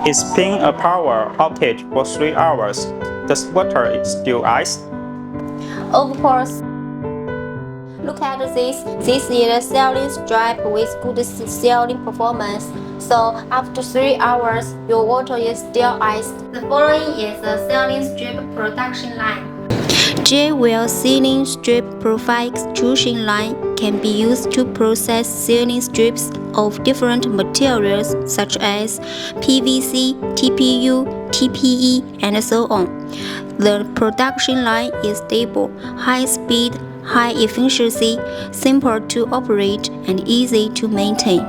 It's been a power outage for 3 hours. The water is still iced. Of course. Look at this. This is a sealing strip with good sealing performance. So after 3 hours, your water is still iced. The following is the sealing strip production line. J-well sealing strip profile extrusion line can be used to process sealing strips of different materials such as PVC, TPU, TPE, and so on. The production line is stable, high speed, high efficiency, simple to operate, and easy to maintain.